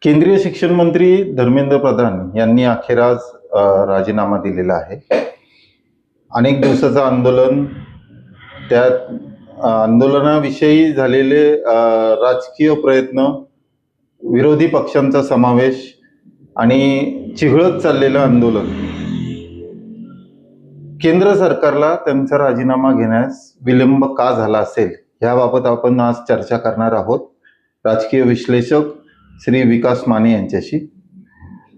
केंद्रीय शिक्षण मंत्री धर्मेंद्र प्रधान यांनी अखेर आज राजीनामा दिलेला आहे. अनेक दिवसाचं आंदोलन, त्या आंदोलनाविषयी झालेले राजकीय प्रयत्न, विरोधी पक्षांचा समावेश आणि चिघळत चाललेलं आंदोलन केंद्र सरकारला त्यांचा राजीनामा घेण्यास विलंब का झाला असेल याबाबत आपण आज चर्चा करणार आहोत राजकीय विश्लेषक श्री विकास माने यांच्याशी.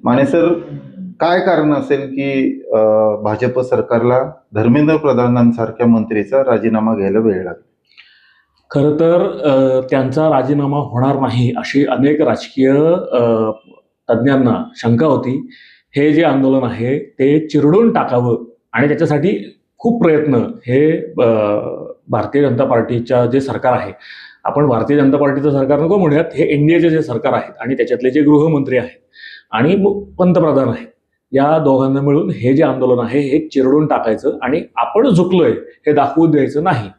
माने सर, काय कारण असेल की भाजप सरकारला धर्मेंद्र प्रधानांसारख्या मंत्रीचा राजीनामा घ्यायला वेळ लागला? खरं तर त्यांचा राजीनामा होणार नाही अशी अनेक राजकीय तज्ज्ञांना शंका होती. हे जे आंदोलन आहे ते चिरडून टाकावं आणि त्याच्यासाठी खूप प्रयत्न हे भारतीय जनता पार्टीच्या जे सरकार आहे, आपण भारतीय जनता पार्टीचं सरकार नको म्हणूयात, हे एनडीएचे जे सरकार आहेत आणि त्याच्यातले जे गृहमंत्री आहेत आणि पंतप्रधान आहेत, या दोघांना मिळून हे जे आंदोलन आहे हे चिरडून टाकायचं आणि आपण झुकलोय हे दाखवून द्यायचं नाही.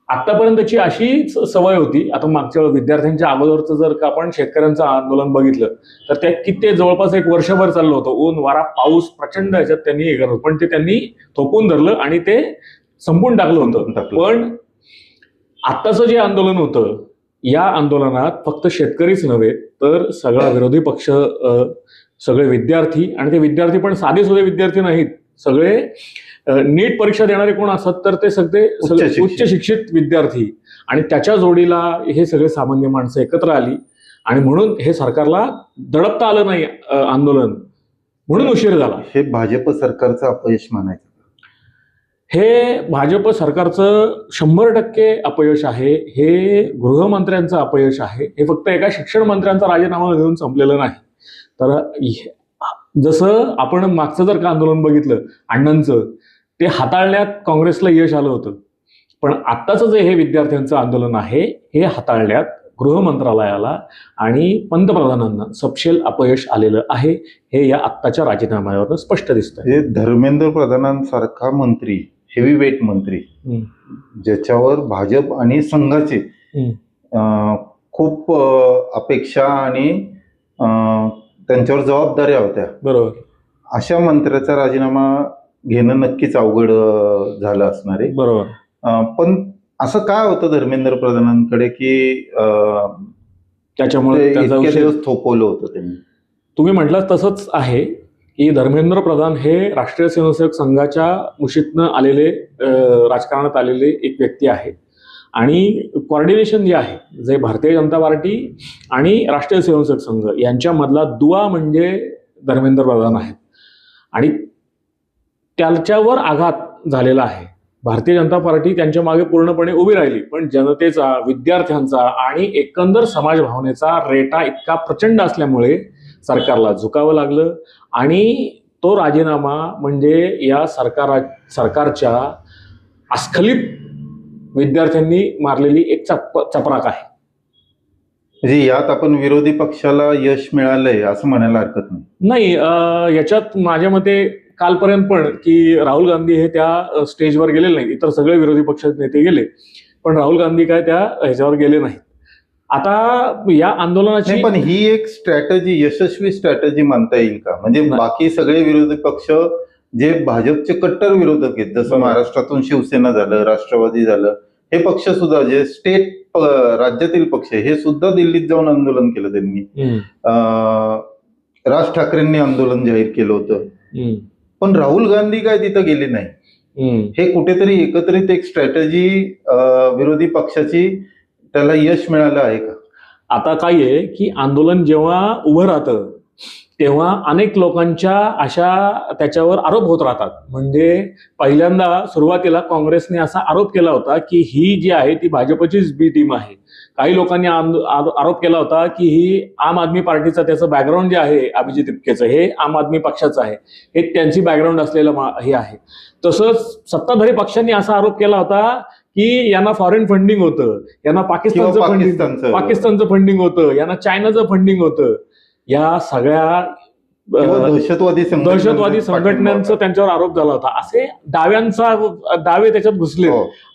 आतापर्यंतची अशी सवय होती. आता मागच्या विद्यार्थ्यांच्या अगोदरचं जर का आपण शेतकऱ्यांचं आंदोलन बघितलं तर त्या किती जवळपास एक वर्षभर चाललं होतं. ऊन वारा पाऊस प्रचंड याच्यात त्यांनी हे करत, पण ते त्यांनी थोपवून धरलं आणि ते संपून टाकलं होतं. पण आत्ताचं जे आंदोलन होतं, या आंदोलनात फक्त शेतकरीच नव्हे तर सगळा विरोधी पक्ष, सगळे विद्यार्थी, आणि ते विद्यार्थी पण साधे सुधे विद्यार्थी नाहीत, सगळे नीट परीक्षा देणारे कोण असतात तर ते सगळे उच्च शिक्षित विद्यार्थी आणि त्याच्या जोडीला हे सगळे सामान्य माणसं एकत्र आली आणि म्हणून हे सरकारला दडपता आलं नाही आंदोलन, म्हणून उशीर झाला. हे भाजप सरकारचं अपयश म्हणायचं? हे भाजप सरकारचं 100% अपयश आहे. हे गृहमंत्र्यांचं अपयश आहे. हे फक्त एका शिक्षण मंत्र्यांचा राजीनामा घेऊन संपलेलं नाही. तर जसं आपण मागचं जर का आंदोलन बघितलं अण्णांचं, ते हाताळण्यात काँग्रेसला यश आलं होतं, पण आत्ताचं जे हे विद्यार्थ्यांचं आंदोलन आहे हे हाताळण्यात गृह मंत्रालयाला आणि पंतप्रधानांना सपशेल अपयश आलेलं आहे. हे या आत्ताच्या राजीनाम्यावरून स्पष्ट दिसतं. हे धर्मेंद्र प्रधानांसारखा मंत्री, हेवीवेट मंत्री, ज्याच्यावर भाजप आणि संघाचे खूप अपेक्षा आणि त्यांच्यावर जबाबदाऱ्या होत्या, बरोबर, अशा मंत्र्याचा राजीनामा घेणं नक्कीच अवघड झालं असणार आहे. बरोबर. पण असं काय होतं धर्मेंद्र प्रधानांकडे की त्याच्यामुळे इतक्या दिवस थोपवलं होतं त्यांनी? तुम्ही म्हटलं तसंच आहे की धर्मेंद्र प्रधान हे राष्ट्रीय स्वयंसेवक संघाच्या मुशीतनं आलेले, राजकारणात आलेले एक व्यक्ती आहे आणि कोऑर्डिनेशन जे आहे, जे भारतीय जनता पार्टी आणि राष्ट्रीय स्वयंसेवक संघ यांच्यामधला दुवा म्हणजे धर्मेंद्र प्रधान आहेत आणि त्याच्यावर आघात झालेला आहे. भारतीय जनता पार्टी त्यांच्या मागे पूर्णपणे उभी राहिली, पण जनतेचा, विद्यार्थ्यांचा आणि एकंदर समाज भावनेचा रेटा इतका प्रचंड असल्यामुळे सरकारला झुकावं लागलं आणि तो राजीनामा म्हणजे या सरकारच्या अस्खलित विद्यार्थ्यांनी मारलेली एक चपराक आहे. म्हणजे यात आपण विरोधी पक्षाला यश मिळालंय असं म्हणायला हरकत नाही. याच्यात माझ्या मते कालपर्यंत पण की राहुल गांधी हे त्या स्टेजवर गेलेले नाहीत. इतर सगळे विरोधी पक्षाचे नेते गेले, पण राहुल गांधी काय त्या ह्याच्यावर गेले नाहीत. आता या आंदोलनाची पण ही एक स्ट्रॅटेजी, यशस्वी स्ट्रॅटेजी मानता येईल का? म्हणजे बाकी सगळे विरोधी पक्ष जे भाजपचे कट्टर विरोधक आहेत, जसं महाराष्ट्रातून शिवसेना झालं, राष्ट्रवादी झालं, हे पक्ष सुद्धा जे स्टेट राज्यातील पक्ष हे सुद्धा दिल्लीत जाऊन आंदोलन केलं त्यांनी. राज ठाकरेंनी आंदोलन जाहीर केलं होतं, पण राहुल गांधी काय तिथं गेले नाही. हे कुठेतरी एकत्रित एक स्ट्रॅटेजी विरोधी पक्षाची, त्याला यश मिळालं आहे का? आता काय आहे की आंदोलन जेव्हा उभं राहतं तेव्हा अनेक लोकांच्या अशा त्याच्यावर आरोप होत राहतात. म्हणजे पहिल्यांदा सुरुवातीला काँग्रेसने असा आरोप केला होता की ही जी आहे ती भाजपचीच बी टीम आहे. काही लोकांनी आरोप केला होता की ही आम आदमी पार्टीचं, त्याचं बॅकग्राऊंड जे आहे अभिजित इपकेचं, हे आम आदमी पक्षाचं आहे, हे त्यांची बॅकग्राऊंड असलेलं हे आहे. तसंच सत्ताधारी पक्षांनी असा आरोप केला होता की यांना फॉरेन फंडिंग होतं, यांना पाकिस्तानचं फंडिंग होतं, यांना चायनाचं फंडिंग होतं. या सगळ्या दहशतवादी संघटनांचा त्यांच्यावर आरोप झाला होता. असे दावे त्याच्यात घुसले,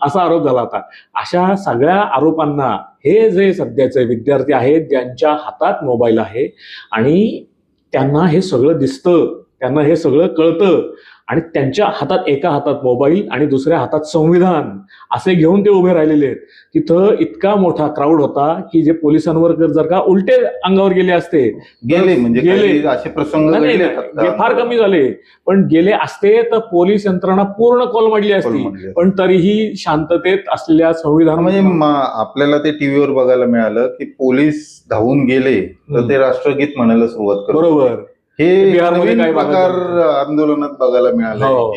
असा आरोप झाला होता. अशा सगळ्या आरोपांना हे जे सध्याचे विद्यार्थी आहेत ज्यांच्या हातात मोबाईल आहे आणि त्यांना हे सगळं दिसतं, त्यांना हे सगळं कळतं आणि त्यांच्या हातात एका हातात मोबाईल आणि दुसऱ्या हातात संविधान असे घेऊन ते उभे राहिलेले आहेत. तिथं इतका मोठा क्राऊड होता की जे पोलिसांवर जर का उलटे अंगावर गेले असते, गेले म्हणजे गेले. काही असे प्रसंग नाही, घडले नाही, फक्त. हे फार कमी झाले, पण गेले असते तर पोलीस यंत्रणा पूर्ण कोलमडली असती. कोलमडली. पण तरीही शांततेत असलेल्या संविधान म्हणजे आपल्याला ते टीव्हीवर बघायला मिळालं की पोलीस धावून गेले तर ते राष्ट्रगीत म्हणायला सुरुवात करत होते. बरोबर. हे बिहारमध्ये नवीन काही प्रकार भागात आंदोलनात बघायला मिळाला हो.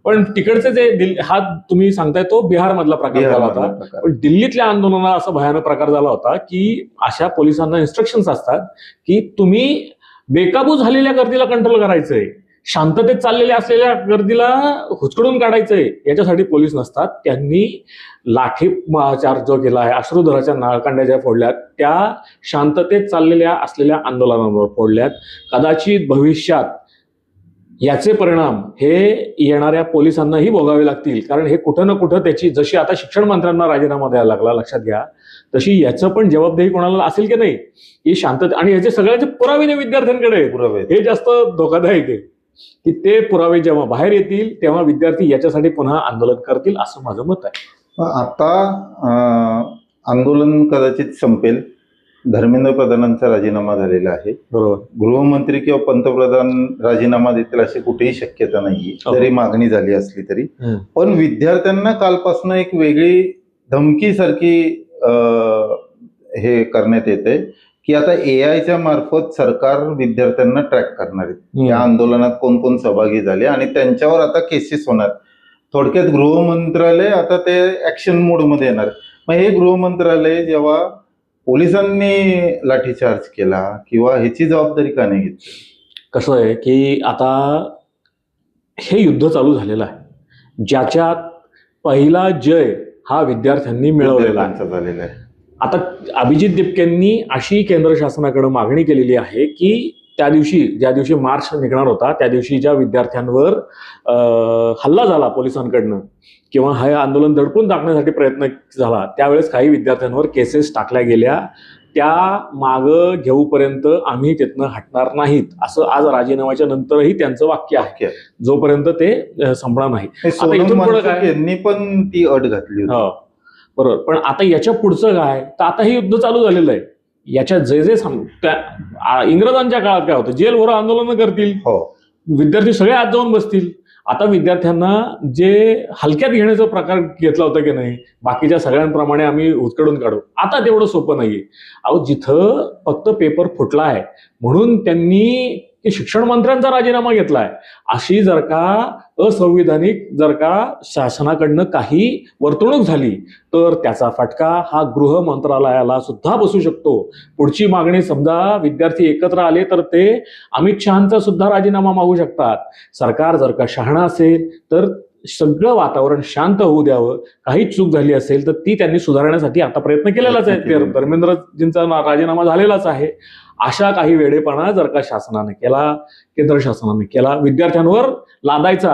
पण तिकडचे जे हा तुम्ही सांगताय तो बिहार मधला प्रकार झाला होता. पण दिल्लीतल्या आंदोलनात असा भयानक प्रकार झाला होता की अशा पोलिसांना इन्स्ट्रक्शन्स असतात की तुम्ही बेकाबू झालेल्या गर्दीला कंट्रोल करायचंय, शांततेत चाललेल्या असलेल्या गर्दीला हुचकडून काढायचंय. याच्यासाठी पोलीस नसतात. त्यांनी लाठी चार्ज जो केला आहे, अश्रुधराच्या नाळकांड्या ज्या फोडल्यात त्या शांततेत चाललेल्या असलेल्या आंदोलनांवर फोडल्यात. कदाचित भविष्यात याचे परिणाम हे येणाऱ्या पोलिसांनाही भोगावे लागतील, कारण हे कुठं ना कुठं त्याची जशी आता शिक्षण मंत्र्यांना राजीनामा द्यायला लागला, लक्षात घ्या, तशी याचं पण जबाबदारी कोणाला असेल की नाही ही शांतता. आणि याचे सगळ्याचे पुरावे विद्यार्थ्यांकडे हे जास्त धोकादायक आहे की ते पुरावे जेव्हा बाहेर येतील तेव्हा विद्यार्थी याच्यासाठी पुन्हा आंदोलन करतील असं माझं मत आहे. आता आंदोलन कदाचित संपेल. धर्मेंद्र प्रधानांचा राजीनामा झालेला आहे. बरोबर. गृहमंत्री किंवा पंतप्रधान राजीनामा देतील अशी कुठेही शक्यता नाहीये, जरी मागणी झाली असली तरी. पण विद्यार्थ्यांना कालपासून एक वेगळी धमकीसारखी हे करण्यात येते की आता एआयच्या मार्फत सरकार विद्यार्थ्यांना ट्रॅक करणार आहे. या आंदोलनात कोण कोण सहभागी झाले आणि त्यांच्यावर आता केसेस होणार. थोडक्यात गृह मंत्रालय आता ते ऍक्शन मोड मध्ये येणार. मग हे गृह मंत्रालय जेव्हा पोलिसांनी लाठीचार्ज केला किंवा ह्याची जबाबदारी का नाही घेतली? कसं आहे की आता हे युद्ध चालू झालेलं आहे, ज्याच्यात पहिला जय हा विद्यार्थ्यांनी मिळवलेला आहे. आता अभिजित दिपकेंनी अशी केंद्र शासनाकडे मागणी केलेली आहे की त्या दिवशी ज्या दिवशी मार्च निघणार होता त्या दिवशी ज्या विद्यार्थ्यांवर हल्ला झाला पोलिसांकडनं किंवा हे आंदोलन दडपून टाकण्यासाठी प्रयत्न झाला, त्यावेळेस काही विद्यार्थ्यांवर केसेस टाकल्या गेल्या. त्या मागं घेऊपर्यंत आम्ही तिथनं हटणार नाहीत असं आज राजीनाम्याच्या नंतरही त्यांचं वाक्य आहे, जोपर्यंत ते संपणार नाही. आता इथून पुढे काय, यांनी पण ती अट घातली होती. बरोबर. पण आता याच्या पुढचं काय, तर आता हे युद्ध चालू झालेलं आहे. याच्या जे जे इंग्रजांच्या काळात काय होतं, जेलभर आंदोलन करतील, विद्यार्थी सगळे आत जाऊन बसतील. आता विद्यार्थ्यांना जे हलक्यात घेण्याचा प्रकार घेतला होता की नाही, बाकीच्या सगळ्यांप्रमाणे आम्ही उचकडून काढू, आता तेवढं सोपं नाहीये. अहो, जिथं फक्त पेपर फुटला आहे म्हणून त्यांनी शिक्षण मंत्र्यांचा राजीनामा घेतलाय, अशी जर का असंविधानिक जर का शासनाकडनं काही वर्तणूक झाली तर त्याचा फटका हा गृह मंत्रालयाला सुद्धा बसू शकतो. पुढची मागणी समजा विद्यार्थी एकत्र आले तर ते अमित शहांचा सुद्धा राजीनामा मागू शकतात. सरकार जर का शहाणा असेल तर सगळं वातावरण शांत होऊ द्यावं. काही चूक झाली असेल तर ती त्यांनी सुधारण्यासाठी आता प्रयत्न केलेलाच आहे. धर्मेंद्रजींचा राजीनामा झालेलाच आहे. अशा काही वेडेपणा जर का शासनाने केला, केंद्र शासनाने केला, विद्यार्थ्यांवर लादायचा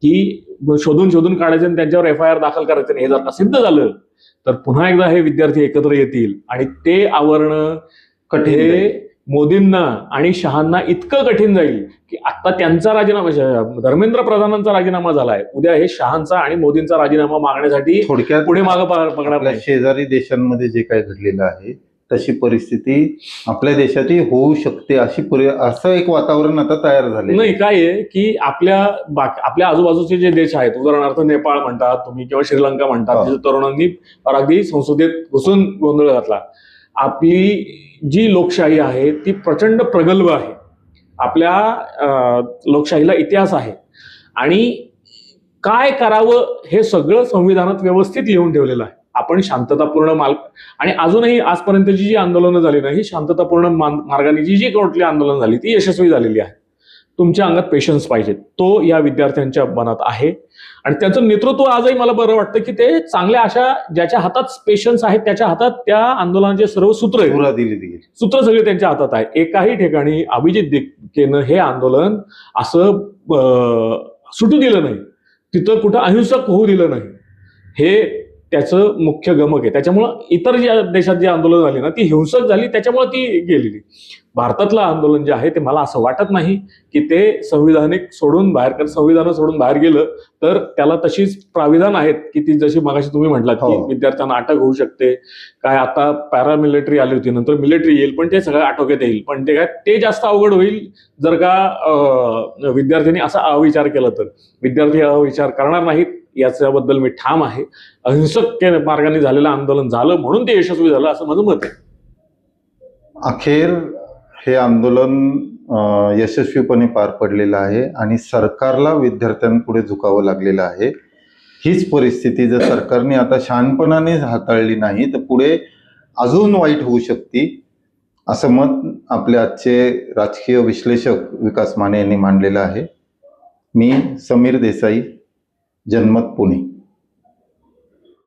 की शोधून शोधून काढायचं आणि त्यांच्यावर FIR दाखल करायचं, हे जर का सिद्ध झालं तर पुन्हा एकदा हे विद्यार्थी एकत्र येतील आणि ते आवरणं कठीण मोदींना आणि शहांना इतकं कठीण जाईल की आता त्यांचा राजीनामा, धर्मेंद्र प्रधानांचा राजीनामा झालाय, उद्या हे शहांचा आणि मोदींचा राजीनामा मागण्यासाठी थोडक्यात पुढे मागं बघणार नाही. शेजारी देशांमध्ये जे काय घडलेलं आहे तशी परिस्थिती आपल्या देशातही होऊ शकते, असं एक वातावरण आता तयार झाले नाही. काय आहे की आपल्या आजूबाजूचे जे देश आहेत, उदाहरणार्थ नेपाळ म्हणतात तुम्ही किंवा श्रीलंका म्हणतात, तिथे तरुणांनी अगदी संसदेत घुसून गोंधळ घातला. आपली जी लोकशाही आहे ती प्रचंड प्रगल्भ आहे. आपल्या लोकशाहीला इतिहास आहे आणि काय करावं हे सगळं संविधानात व्यवस्थित लिहून ठेवलेलं आहे. आपण शांततापूर्ण आणि अजूनही आजपर्यंतची जी आंदोलनं झाली ना, ही शांततापूर्ण मार्गाने जी कुठली आंदोलन झाली ती यशस्वी झालेली आहे. तुमच्या अंगात पेशन्स पाहिजे, तो या विद्यार्थ्यांच्या मनात आहे आणि त्यांचं नेतृत्व आजही मला बरं वाटतं की ते चांगल्या अशा ज्याच्या हातात पेशन्स आहेत त्याच्या हातात त्या आंदोलनाचे सर्व सूत्र सगळे त्यांच्या हातात आहे. एकाही ठिकाणी अभिजित दिपकेनं हे आंदोलन असं सुटू दिलं नाही, तिथं कुठं अहिंसक होऊ दिलं नाही. हे त्याचं मुख्य गमक आहे. त्याच्यामुळं इतर ज्या देशात जी आंदोलन झाली ना ती हिंसक झाली, त्याच्यामुळे ती गेलेली. भारतातलं आंदोलन जे आहे ते मला असं वाटत नाही की ते संविधान सोडून बाहेर गेलं तर त्याला तशीच प्राविधान आहेत की ती जशी मगाशी तुम्ही म्हटलात की हो. विद्यार्थ्यांना अटक होऊ शकते, काय आता पॅरामिलिटरी आली होती, नंतर मिलिटरी येईल, पण ते सगळं आटोक्यात येईल. पण ते काय ते जास्त अवघड होईल जर का विद्यार्थ्यांनी असा अविचार केला तर. विद्यार्थी अविचार करणार नाहीत याच्याबद्दल मी ठाम आहे. अहिंसक मार्गाने झालेलं आंदोलन झालं म्हणून ते यशस्वी झालं असं माझं मत आहे. अखेर हे आंदोलन यशस्वीपणे पार पडलेलं आहे आणि सरकारला विद्यार्थ्यांपुढे झुकावं लागलेलं आहे. हीच परिस्थिती जर सरकारने आता शहाणपणाने हाताळली नाही तर पुढे अजून वाईट होऊ शकते, असं मत आपले आजचे राजकीय विश्लेषक विकास माने यांनी मांडलेलं आहे. मी समीर देसाई, जनमत पुणे.